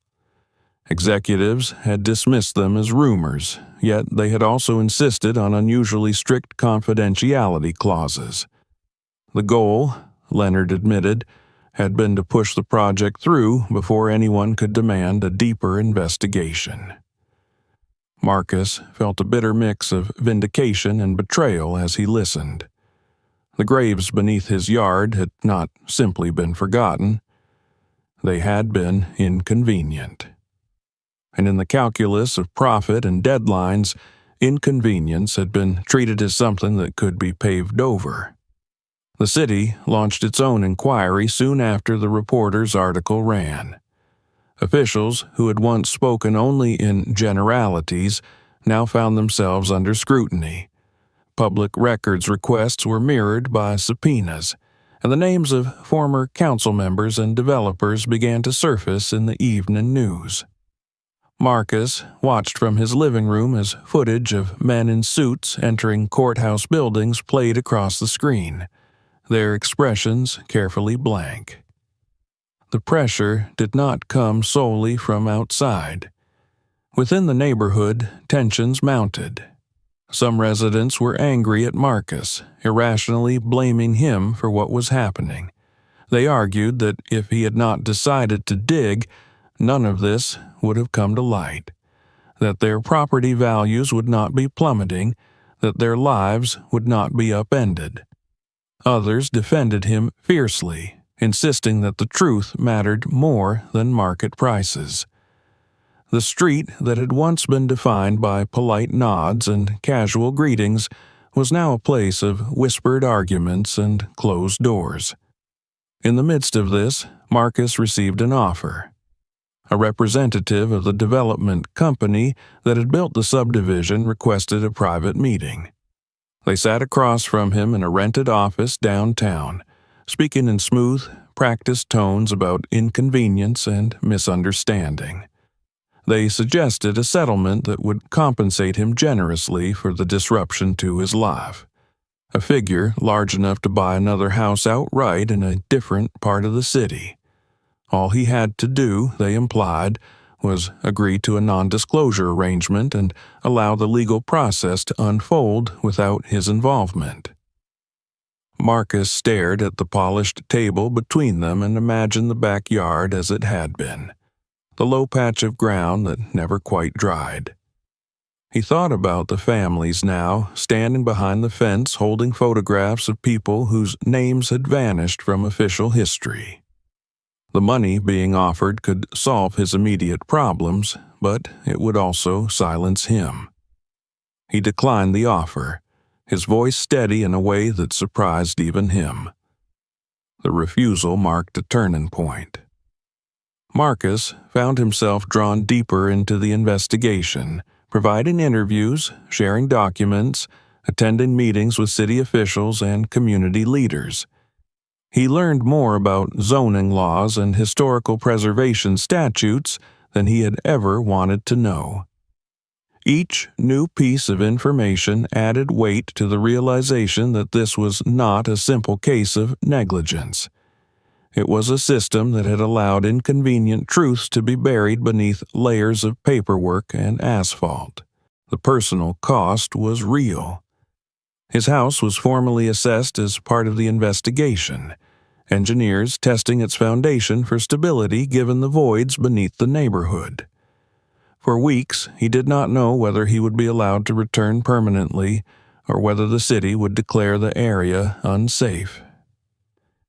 Executives had dismissed them as rumors, yet they had also insisted on unusually strict confidentiality clauses. The goal, Leonard admitted, had been to push the project through before anyone could demand a deeper investigation. Marcus felt a bitter mix of vindication and betrayal as he listened. The graves beneath his yard had not simply been forgotten. They had been inconvenient. And in the calculus of profit and deadlines, inconvenience had been treated as something that could be paved over. The city launched its own inquiry soon after the reporter's article ran. Officials who had once spoken only in generalities now found themselves under scrutiny. Public records requests were mirrored by subpoenas, and the names of former council members and developers began to surface in the evening news. Marcus watched from his living room as footage of men in suits entering courthouse buildings played across the screen, their expressions carefully blank. The pressure did not come solely from outside. Within the neighborhood, tensions mounted. Some residents were angry at Marcus, irrationally blaming him for what was happening. They argued that if he had not decided to dig, none of this would have come to light, that their property values would not be plummeting, that their lives would not be upended. Others defended him fiercely, insisting that the truth mattered more than market prices. The street that had once been defined by polite nods and casual greetings was now a place of whispered arguments and closed doors. In the midst of this, Marcus received an offer. A representative of the development company that had built the subdivision requested a private meeting. They sat across from him in a rented office downtown, speaking in smooth, practiced tones about inconvenience and misunderstanding. They suggested a settlement that would compensate him generously for the disruption to his life, a figure large enough to buy another house outright in a different part of the city. All he had to do, they implied, was agree to a non-disclosure arrangement and allow the legal process to unfold without his involvement. Marcus stared at the polished table between them and imagined the backyard as it had been, the low patch of ground that never quite dried. He thought about the families now, standing behind the fence holding photographs of people whose names had vanished from official history. The money being offered could solve his immediate problems, but it would also silence him. He declined the offer, his voice steady in a way that surprised even him. The refusal marked a turning point. Marcus found himself drawn deeper into the investigation, providing interviews, sharing documents, attending meetings with city officials and community leaders. He learned more about zoning laws and historical preservation statutes than he had ever wanted to know. Each new piece of information added weight to the realization that this was not a simple case of negligence. It was a system that had allowed inconvenient truths to be buried beneath layers of paperwork and asphalt. The personal cost was real. His house was formally assessed as part of the investigation, engineers testing its foundation for stability given the voids beneath the neighborhood. For weeks, he did not know whether he would be allowed to return permanently or whether the city would declare the area unsafe.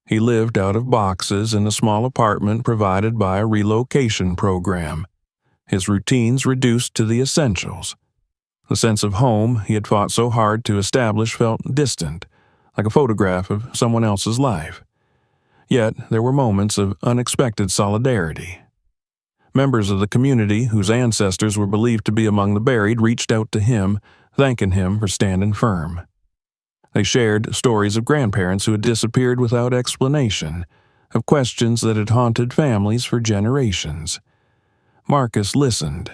He lived out of boxes in a small apartment provided by a relocation program, his routines reduced to the essentials. The sense of home he had fought so hard to establish felt distant, like a photograph of someone else's life. Yet there were moments of unexpected solidarity. Members of the community whose ancestors were believed to be among the buried reached out to him, thanking him for standing firm. They shared stories of grandparents who had disappeared without explanation, of questions that had haunted families for generations. Marcus listened,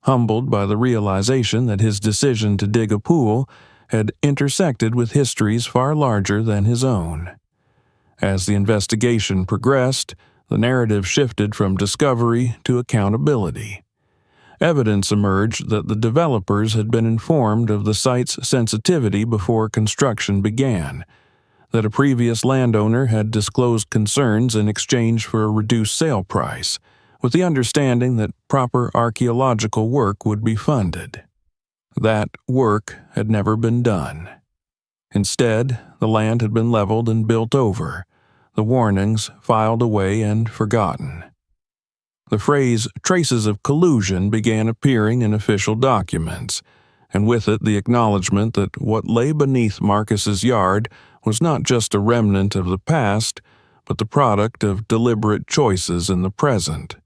humbled by the realization that his decision to dig a pool had intersected with histories far larger than his own. As the investigation progressed, the narrative shifted from discovery to accountability. Evidence emerged that the developers had been informed of the site's sensitivity before construction began, that a previous landowner had disclosed concerns in exchange for a reduced sale price, with the understanding that proper archaeological work would be funded. That work had never been done. Instead, the land had been leveled and built over, the warnings filed away and forgotten. The phrase "traces of collusion" began appearing in official documents, and with it the acknowledgement that what lay beneath Marcus's yard was not just a remnant of the past, but the product of deliberate choices in the present.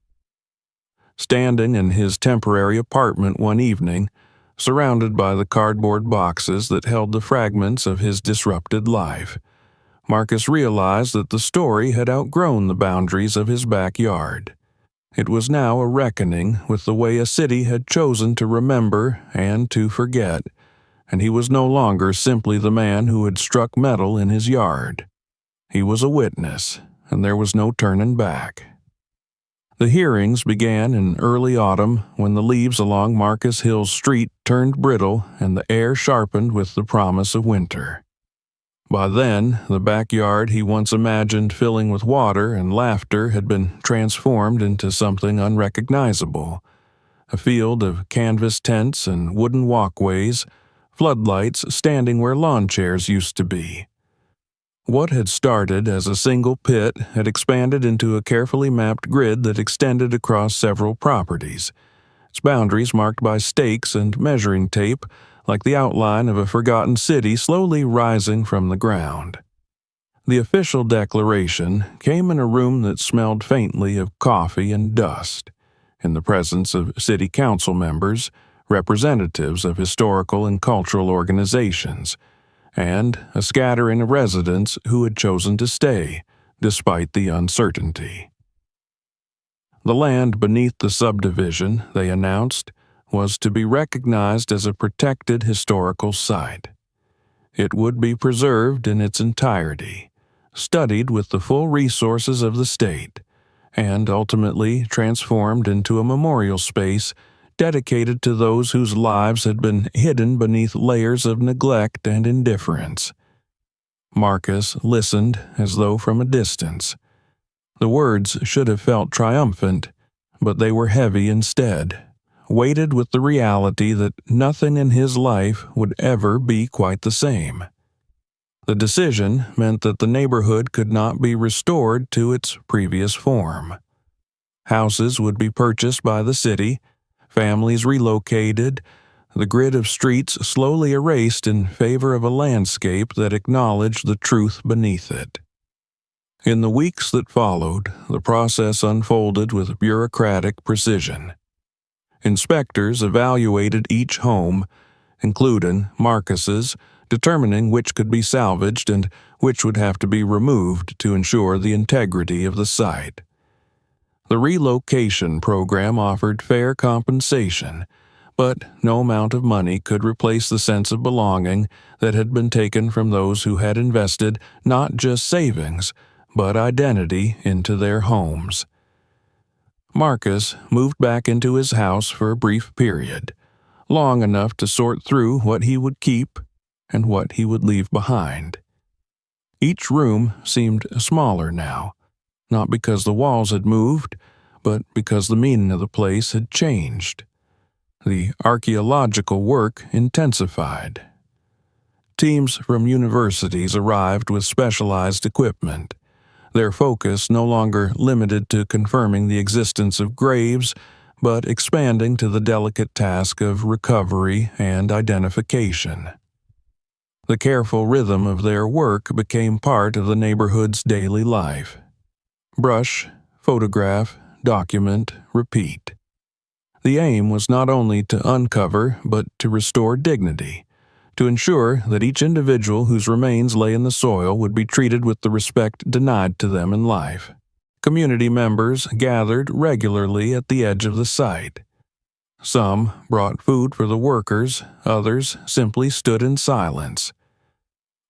Standing in his temporary apartment one evening, surrounded by the cardboard boxes that held the fragments of his disrupted life, Marcus realized that the story had outgrown the boundaries of his backyard. It was now a reckoning with the way a city had chosen to remember and to forget, and he was no longer simply the man who had struck metal in his yard. He was a witness, and there was no turning back. The hearings began in early autumn when the leaves along Marcus Hill's street turned brittle and the air sharpened with the promise of winter. By then, the backyard he once imagined filling with water and laughter had been transformed into something unrecognizable. A field of canvas tents and wooden walkways, floodlights standing where lawn chairs used to be. What had started as a single pit had expanded into a carefully mapped grid that extended across several properties, its boundaries marked by stakes and measuring tape, like the outline of a forgotten city slowly rising from the ground. The official declaration came in a room that smelled faintly of coffee and dust, in the presence of city council members, representatives of historical and cultural organizations, and a scattering of residents who had chosen to stay, despite the uncertainty. The land beneath the subdivision, they announced, was to be recognized as a protected historical site. It would be preserved in its entirety, studied with the full resources of the state, and ultimately transformed into a memorial space dedicated to those whose lives had been hidden beneath layers of neglect and indifference. Marcus listened as though from a distance. The words should have felt triumphant, but they were heavy instead, weighted with the reality that nothing in his life would ever be quite the same. The decision meant that the neighborhood could not be restored to its previous form. Houses would be purchased by the city, families relocated, the grid of streets slowly erased in favor of a landscape that acknowledged the truth beneath it. In the weeks that followed, the process unfolded with bureaucratic precision. Inspectors evaluated each home, including Marcus's, determining which could be salvaged and which would have to be removed to ensure the integrity of the site. The relocation program offered fair compensation, but no amount of money could replace the sense of belonging that had been taken from those who had invested not just savings, but identity into their homes. Marcus moved back into his house for a brief period, long enough to sort through what he would keep and what he would leave behind. Each room seemed smaller now, not because the walls had moved, but because the meaning of the place had changed. The archaeological work intensified. Teams from universities arrived with specialized equipment, their focus no longer limited to confirming the existence of graves, but expanding to the delicate task of recovery and identification. The careful rhythm of their work became part of the neighborhood's daily life. Brush, photograph, document, repeat. The aim was not only to uncover, but to restore dignity, to ensure that each individual whose remains lay in the soil would be treated with the respect denied to them in life. Community members gathered regularly at the edge of the site. Some brought food for the workers, others simply stood in silence.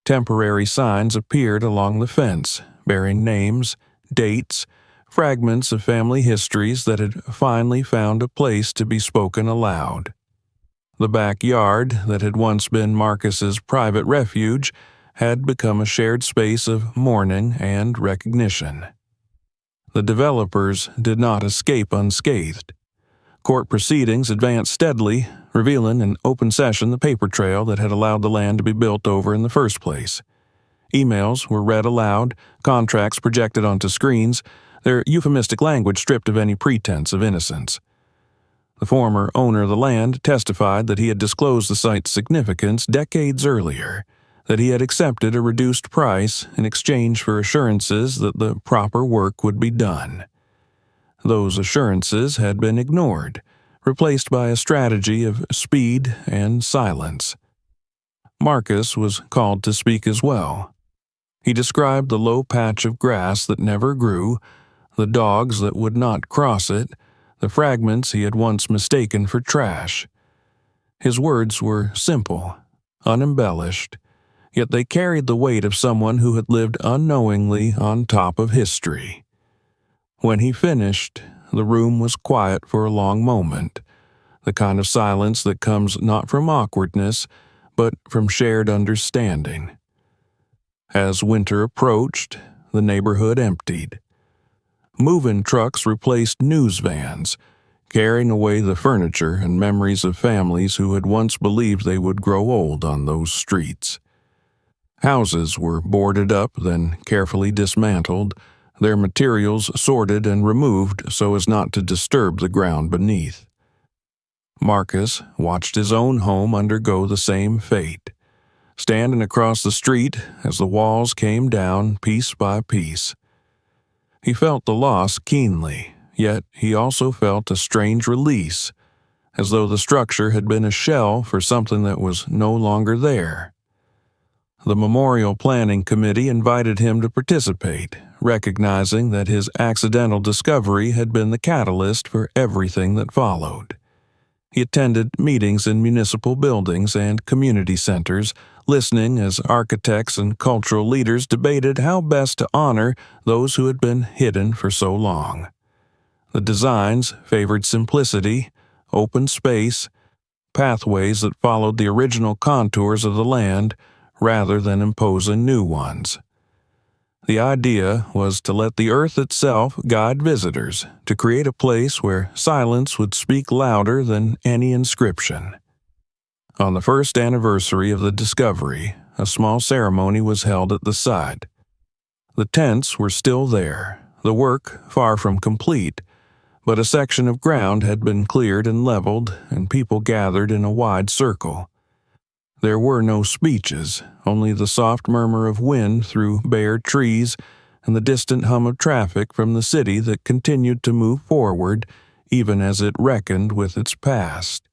Temporary signs appeared along the fence, bearing names, dates, fragments of family histories that had finally found a place to be spoken aloud. The backyard that had once been Marcus's private refuge had become a shared space of mourning and recognition. The developers did not escape unscathed. Court proceedings advanced steadily, revealing in open session the paper trail that had allowed the land to be built over in the first place. Emails were read aloud, contracts projected onto screens, their euphemistic language stripped of any pretense of innocence. The former owner of the land testified that he had disclosed the site's significance decades earlier, that he had accepted a reduced price in exchange for assurances that the proper work would be done. Those assurances had been ignored, replaced by a strategy of speed and silence. Marcus was called to speak as well. He described the low patch of grass that never grew, the dogs that would not cross it, the fragments he had once mistaken for trash. His words were simple, unembellished, yet they carried the weight of someone who had lived unknowingly on top of history. When he finished, the room was quiet for a long moment, the kind of silence that comes not from awkwardness, but from shared understanding. As winter approached, the neighborhood emptied. Move-in trucks replaced news vans, carrying away the furniture and memories of families who had once believed they would grow old on those streets. Houses were boarded up, then carefully dismantled, their materials sorted and removed so as not to disturb the ground beneath. Marcus watched his own home undergo the same fate, standing across the street as the walls came down piece by piece. He felt the loss keenly, yet he also felt a strange release, as though the structure had been a shell for something that was no longer there. The Memorial Planning Committee invited him to participate, recognizing that his accidental discovery had been the catalyst for everything that followed. He attended meetings in municipal buildings and community centers, listening as architects and cultural leaders debated how best to honor those who had been hidden for so long. The designs favored simplicity, open space, pathways that followed the original contours of the land, rather than imposing new ones. The idea was to let the earth itself guide visitors, to create a place where silence would speak louder than any inscription. On the first anniversary of the discovery, a small ceremony was held at the site. The tents were still there, the work far from complete, but a section of ground had been cleared and leveled, and people gathered in a wide circle. There were no speeches, only the soft murmur of wind through bare trees and the distant hum of traffic from the city that continued to move forward even as it reckoned with its past.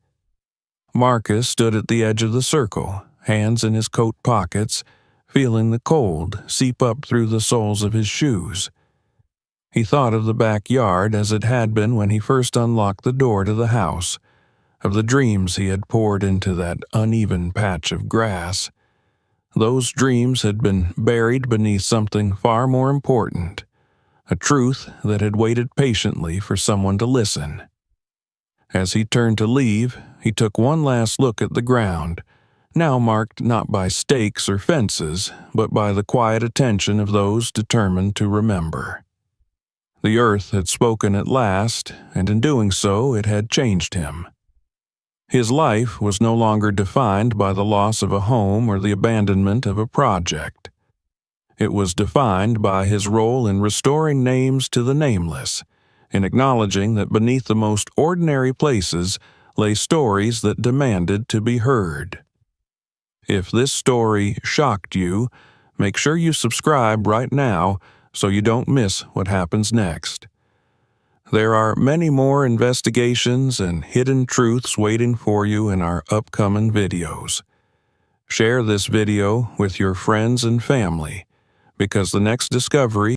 Marcus stood at the edge of the circle, hands in his coat pockets, feeling the cold seep up through the soles of his shoes. He thought of the backyard as it had been when he first unlocked the door to the house, of the dreams he had poured into that uneven patch of grass. Those dreams had been buried beneath something far more important, a truth that had waited patiently for someone to listen. As he turned to leave, he took one last look at the ground, now marked not by stakes or fences, but by the quiet attention of those determined to remember. The earth had spoken at last, and in doing so it had changed him. His life was no longer defined by the loss of a home or the abandonment of a project. It was defined by his role in restoring names to the nameless, in acknowledging that beneath the most ordinary places lay stories that demanded to be heard. If this story shocked you, make sure you subscribe right now so you don't miss what happens next. There are many more investigations and hidden truths waiting for you in our upcoming videos. Share this video with your friends and family, because the next discovery